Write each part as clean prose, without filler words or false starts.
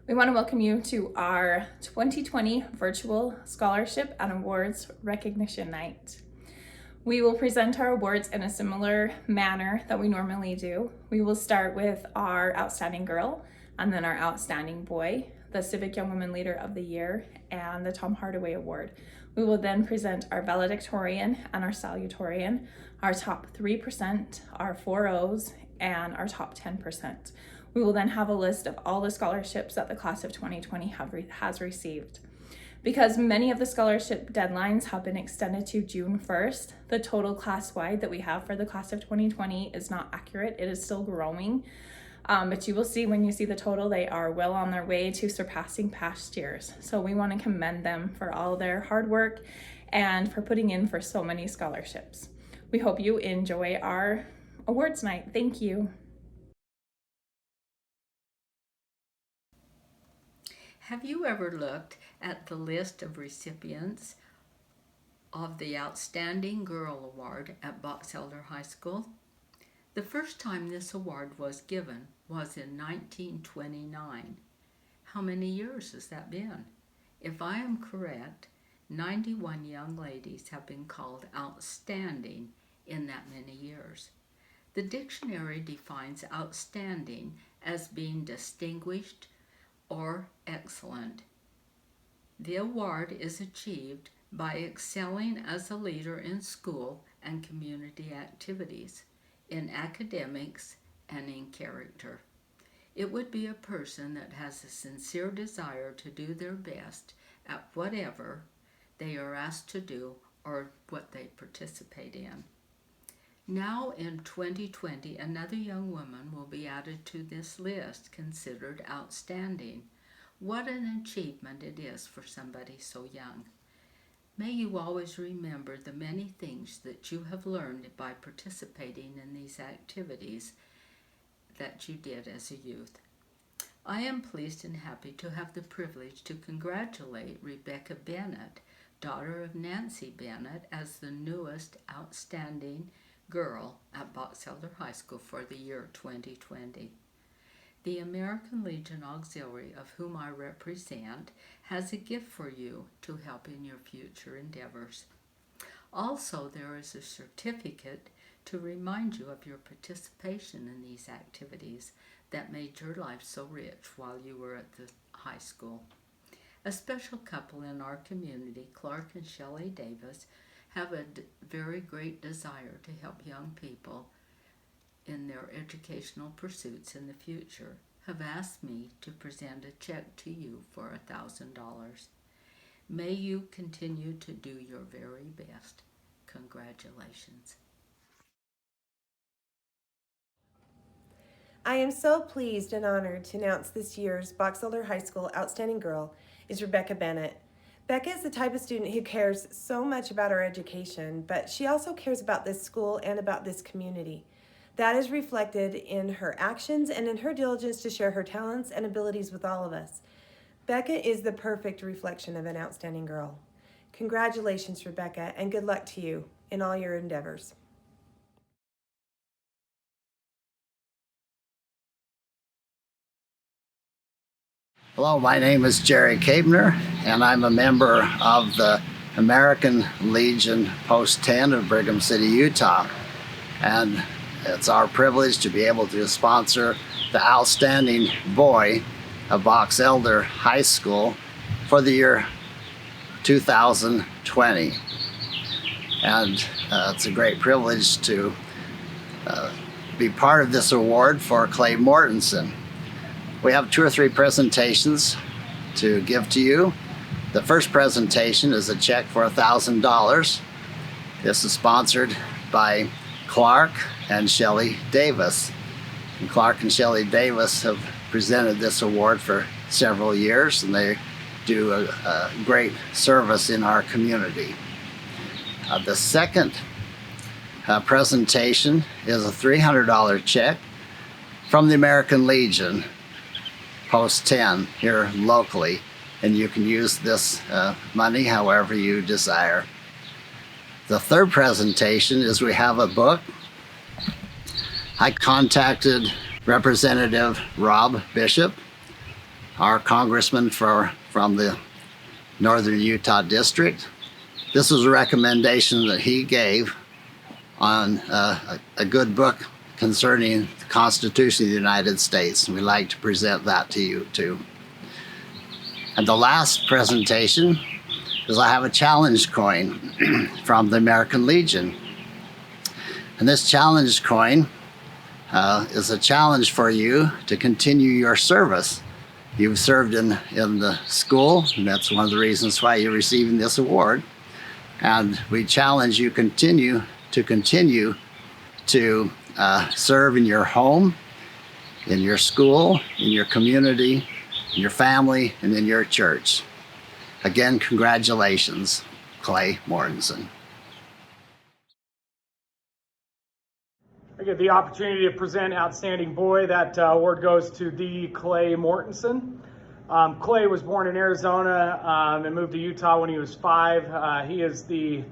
We want to welcome you to our 2020 Virtual Scholarship and Awards Recognition Night. We will present our awards in a similar manner that we normally do. We will start with our Outstanding Girl, and then our Outstanding Boy, the Civic Young Woman Leader of the Year, and the Tom Hardaway Award. We will then present our valedictorian and our salutatorian, our top 3%, our 4.0s, and our top 10%. We will then have a list of all the scholarships that the class of 2020 has received. Because many of the scholarship deadlines have been extended to June 1st, the total class-wide that we have for the class of 2020 is not accurate. It is still growing, but you will see when you see the total, they are well on their way to surpassing past years. So we want to commend them for all their hard work and for putting in for so many scholarships. We hope you enjoy our awards night. Thank you. Have you ever looked at the list of recipients of the Outstanding Girl Award at Box Elder High School? The first time this award was given was in 1929. How many years has that been? If I am correct, 91 young ladies have been called outstanding in that many years. The dictionary defines outstanding as being distinguished or excellent. The award is achieved by excelling as a leader in school and community activities, in academics, and in character. It would be a person that has a sincere desire to do their best at whatever they are asked to do or what they participate in. Now in 2020, another young woman will be added to this list considered outstanding. What an achievement it is for somebody so young. May you always remember the many things that you have learned by participating in these activities that you did as a youth. I am pleased and happy to have the privilege to congratulate Rebecca Bennett, daughter of Nancy Bennett, as the newest outstanding girl at Box Elder High School for the year 2020. The American Legion Auxiliary, of whom I represent, has a gift for you to help in your future endeavors. Also, there is a certificate to remind you of your participation in these activities that made your life so rich while you were at the high school. A special couple in our community, Clark and Shelley Davis, have a very great desire to help young people in their educational pursuits in the future, have asked me to present a check to you for $1,000. May you continue to do your very best. Congratulations. I am so pleased and honored to announce this year's Box Elder High School Outstanding Girl is Rebecca Bennett. Becca is the type of student who cares so much about our education, but she also cares about this school and about this community. That is reflected in her actions and in her diligence to share her talents and abilities with all of us. Becca is the perfect reflection of an outstanding girl. Congratulations, Rebecca, and good luck to you in all your endeavors. Hello, my name is Jerry Kabner, and I'm a member of the American Legion Post 10 of Brigham City, Utah. And it's our privilege to be able to sponsor the Outstanding Boy of Box Elder High School for the year 2020. And it's a great privilege to be part of this award for Clay Mortensen. We have 2 or 3 presentations to give to you. The first presentation is a check for $1,000. This is sponsored by Clark and Shelley Davis. And Clark and Shelley Davis have presented this award for several years, and they do a great service in our community. The second presentation is a $300 check from the American Legion Post 10 here locally, and you can use this money however you desire. The third presentation is we have a book. I contacted Representative Rob Bishop our congressman from the Northern Utah District. This was a recommendation that he gave on a good book concerning the Constitution of the United States. And we'd like to present that to you too. And the last presentation is I have a challenge coin from the American Legion. And this challenge coin is a challenge for you to continue your service. You've served in the school, and that's one of the reasons why you're receiving this award. And we challenge you continue to serve in your home, in your school, in your community, in your family, and in your church. Again, congratulations, Clay Mortensen. I get the opportunity to present Outstanding Boy. That award goes to the Clay Mortensen. Clay was born in Arizona and moved to Utah when he was 5. He is the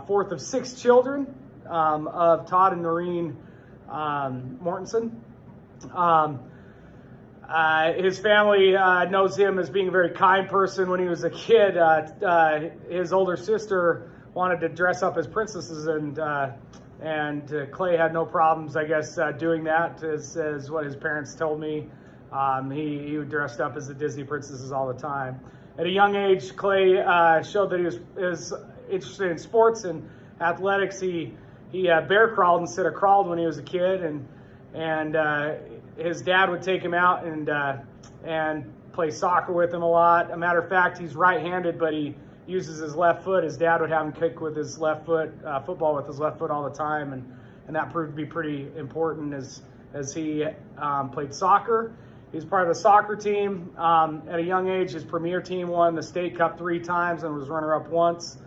fourth of 6 children of Todd and Noreen Mortensen. His family knows him as being a very kind person. When he was a kid, his older sister wanted to dress up as princesses, and Clay had no problems, I guess, doing that, as what his parents told me. He dressed up as the Disney princesses all the time. At a young age, Clay showed that he was interested in sports and athletics. He bear crawled instead of crawled when he was a kid, and his dad would take him out and play soccer with him a lot. A matter of fact, he's right-handed, but he uses his left foot. His dad would have him kick with his left foot, football with his left foot all the time, and that proved to be pretty important as he played soccer. He was part of the soccer team. At a young age, his premier team won the state cup 3 times and was runner-up once,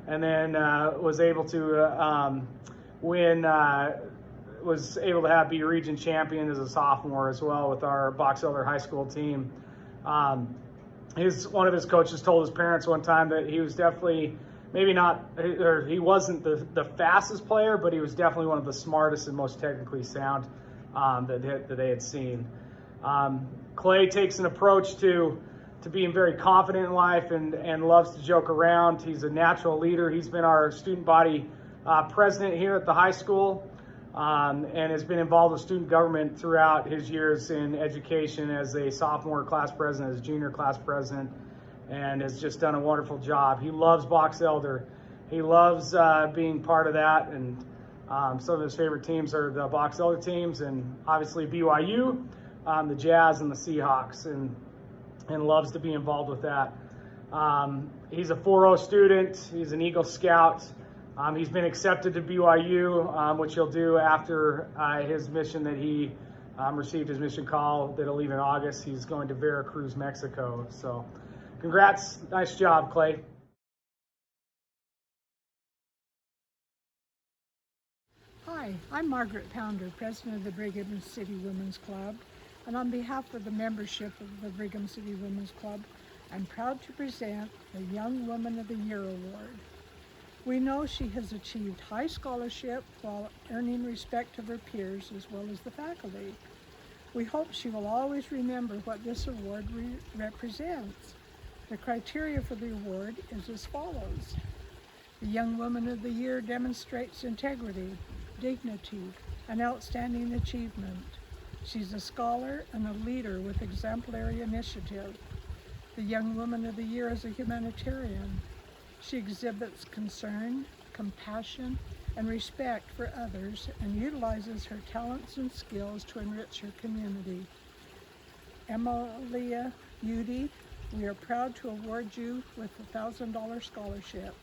and then was able to be region champion as a sophomore as well with our Box Elder High School team. One of his coaches told his parents one time that he was definitely he wasn't the fastest player, but he was definitely one of the smartest and most technically sound that they had seen. Clay takes an approach to being very confident in life and loves to joke around. He's a natural leader. He's been our student body president here at the high school, and has been involved with student government throughout his years in education as a sophomore class president, as junior class president, and has just done a wonderful job. He loves Box Elder. He loves being part of that, and some of his favorite teams are the Box Elder teams, and obviously BYU, the Jazz, and the Seahawks, and loves to be involved with that. He's a 4.0 student. He's an Eagle Scout. He's been accepted to BYU, which he'll do after his mission that he received his mission call that he'll leave in August. He's going to Veracruz, Mexico. So congrats. Nice job, Clay. Hi, I'm Margaret Pounder, president of the Brigham City Women's Club, and on behalf of the membership of the Brigham City Women's Club, I'm proud to present the Young Woman of the Year Award. We know she has achieved high scholarship while earning respect of her peers as well as the faculty. We hope she will always remember what this award represents. The criteria for the award is as follows. The Young Woman of the Year demonstrates integrity, dignity, and outstanding achievement. She's a scholar and a leader with exemplary initiative. The Young Woman of the Year is a humanitarian. She exhibits concern, compassion, and respect for others and utilizes her talents and skills to enrich her community. Emilia Udy, we are proud to award you with a $1,000 scholarship.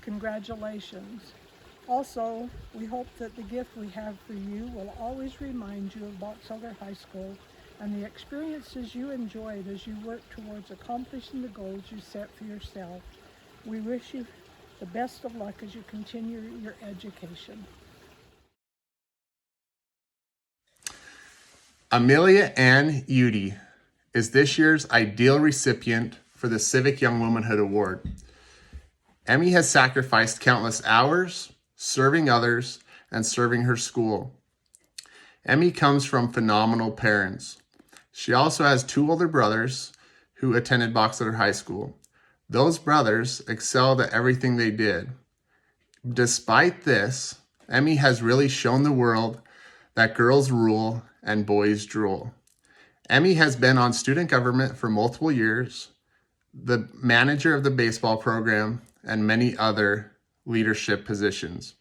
Congratulations. Also, we hope that the gift we have for you will always remind you of Box Elder High School and the experiences you enjoyed as you work towards accomplishing the goals you set for yourself. We wish you the best of luck as you continue your education. Amelia Ann Udy is this year's ideal recipient for the Civic Young Womanhood Award. Emmy has sacrificed countless hours, serving others, and serving her school. Emmy comes from phenomenal parents. She also has 2 older brothers who attended Box Elder High School. Those brothers excelled at everything they did. Despite this, Emmy has really shown the world that girls rule and boys drool. Emmy has been on student government for multiple years, the manager of the baseball program, and many other leadership positions.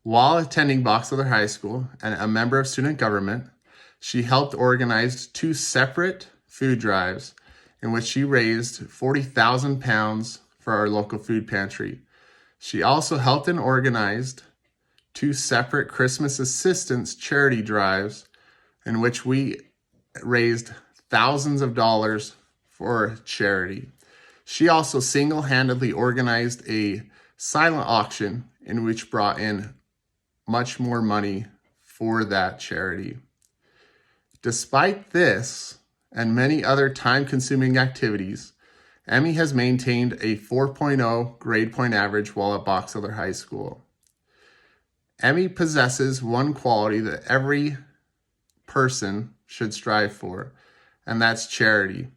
While attending Box Elder High School and a member of student government, she helped organize 2 separate food drives in which she raised 40,000 pounds for our local food pantry. She also helped and organized 2 separate Christmas assistance charity drives in which we raised thousands of dollars for charity. She also single-handedly organized a silent auction in which brought in much more money for that charity. Despite this and many other time-consuming activities, Emmy has maintained a 4.0 grade point average while at Box Elder High School. Emmy possesses one quality that every person should strive for, and that's charity.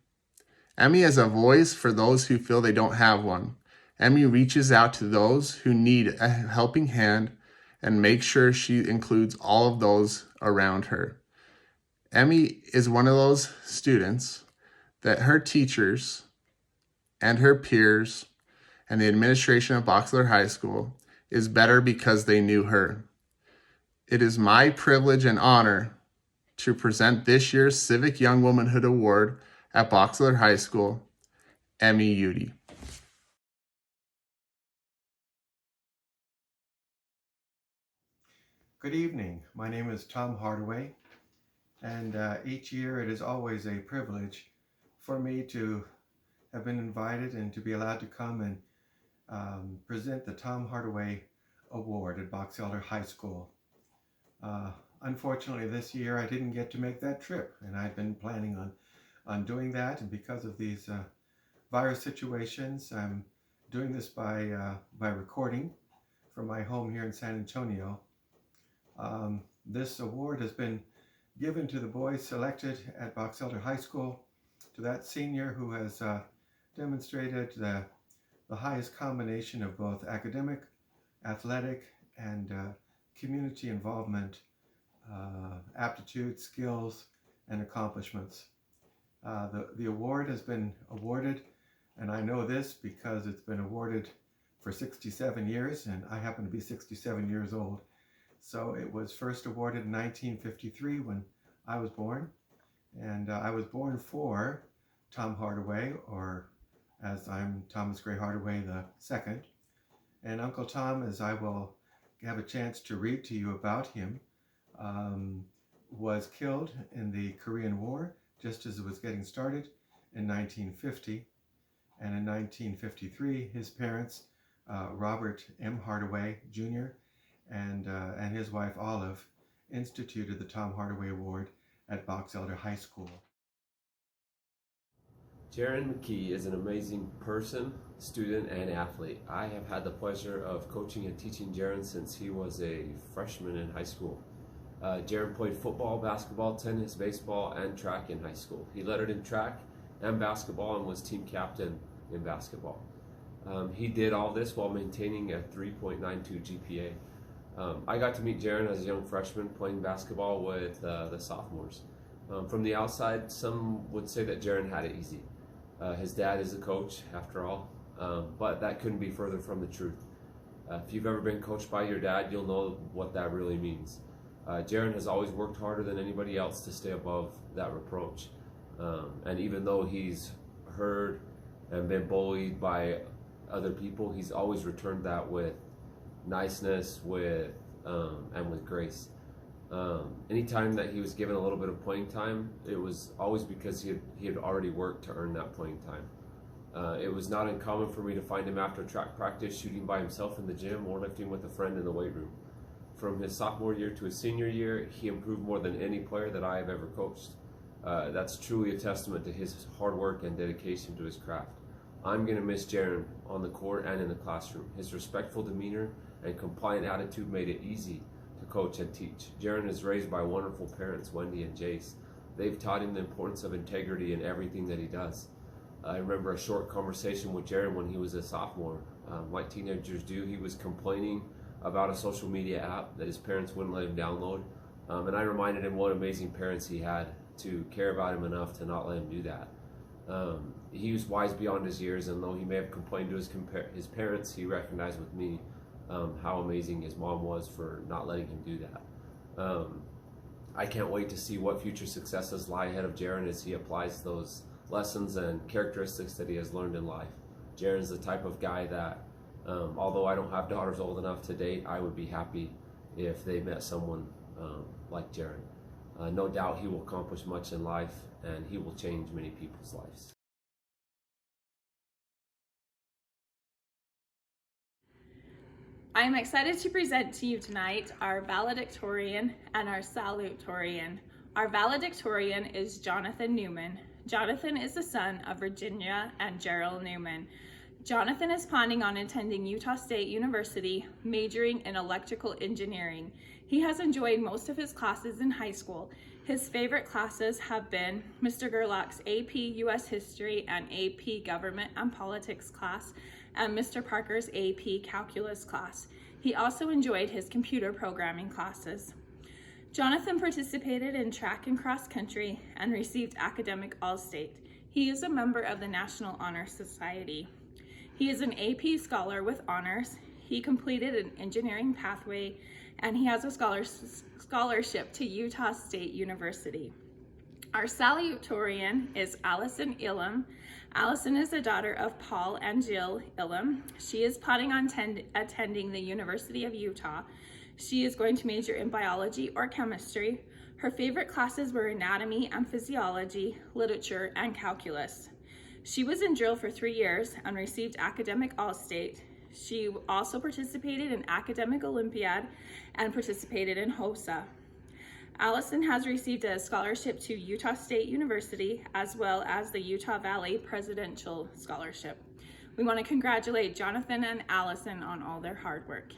Emmy is a voice for those who feel they don't have one. Emmy reaches out to those who need a helping hand and makes sure she includes all of those around her. Emmy is one of those students that her teachers and her peers and the administration of Box Elder High School is better because they knew her. It is my privilege and honor to present this year's Civic Young Womanhood Award at Box Elder High School, Emmy Udy. Good evening. My name is Tom Hardaway, and each year it is always a privilege for me to have been invited and to be allowed to come and present the Tom Hardaway Award at Box Elder High School. Unfortunately, this year I didn't get to make that trip, and I'd been planning on doing that, and because of these virus situations, I'm doing this by recording from my home here in San Antonio. This award has been given to the boys selected at Box Elder High School, to that senior who has demonstrated the highest combination of both academic, athletic, and community involvement, aptitude, skills, and accomplishments. The award has been awarded, and I know this because it's been awarded for 67 years, and I happen to be 67 years old. So it was first awarded in 1953 when I was born, and I was born for Tom Hardaway, or as I'm Thomas Gray Hardaway II. And Uncle Tom, as I will have a chance to read to you about him, was killed in the Korean War just as it was getting started in 1950. And in 1953, his parents, Robert M. Hardaway Jr. and his wife Olive, instituted the Tom Hardaway Award at Box Elder High School. Jaron McKee is an amazing person, student, and athlete. I have had the pleasure of coaching and teaching Jaron since he was a freshman in high school. Jaron played football, basketball, tennis, baseball, and track in high school. He lettered in track and basketball and was team captain in basketball. He did all this while maintaining a 3.92 GPA. I got to meet Jaron as a young freshman playing basketball with the sophomores. From the outside, some would say that Jaron had it easy. His dad is a coach, after all, but that couldn't be further from the truth. If you've ever been coached by your dad, you'll know what that really means. Jaron has always worked harder than anybody else to stay above that reproach. And even though he's heard and been bullied by other people, he's always returned that with niceness, and with grace. Anytime that he was given a little bit of playing time, it was always because he had already worked to earn that playing time. It was not uncommon for me to find him after track practice shooting by himself in the gym or lifting with a friend in the weight room. From his sophomore year to his senior year, he improved more than any player that I have ever coached. That's truly a testament to his hard work and dedication to his craft. I'm going to miss Jaron on the court and in the classroom. His respectful demeanor and compliant attitude made it easy to coach and teach. Jaron is raised by wonderful parents, Wendy and Jace. they've taught him the importance of integrity in everything that he does. I remember a short conversation with Jaron when he was a sophomore. Like teenagers do, he was complaining about a social media app that his parents wouldn't let him download. And I reminded him what amazing parents he had to care about him enough to not let him do that. He was wise beyond his years, and though he may have complained to his parents, he recognized with me how amazing his mom was for not letting him do that. I can't wait to see what future successes lie ahead of Jaron as he applies those lessons and characteristics that he has learned in life. Jaron's the type of guy that, although I don't have daughters old enough to date, I would be happy if they met someone like Jaron. No doubt he will accomplish much in life, and he will change many people's lives. I am excited to present to you tonight our valedictorian and our salutatorian. Our valedictorian is Jonathan Newman. Jonathan is the son of Virginia and Gerald Newman. Jonathan is planning on attending Utah State University, majoring in electrical engineering. He has enjoyed most of his classes in high school. His favorite classes have been Mr. Gerlach's AP US History and AP Government and Politics class, and Mr. Parker's AP Calculus class. He also enjoyed his computer programming classes. Jonathan participated in track and cross country and received academic All-State. He is a member of the National Honor Society. He is an AP scholar with honors. He completed an engineering pathway, and he has a scholarship to Utah State University. Our salutatorian is Allison Ilum. Allison is the daughter of Paul and Jill Ilum. She is planning on attending the University of Utah. She is going to major in biology or chemistry. Her favorite classes were anatomy and physiology, literature, and calculus. She was in drill for 3 years and received academic All-State. She also participated in Academic Olympiad and participated in HOSA. Allison has received a scholarship to Utah State University as well as the Utah Valley Presidential Scholarship. We want to congratulate Jonathan and Allison on all their hard work.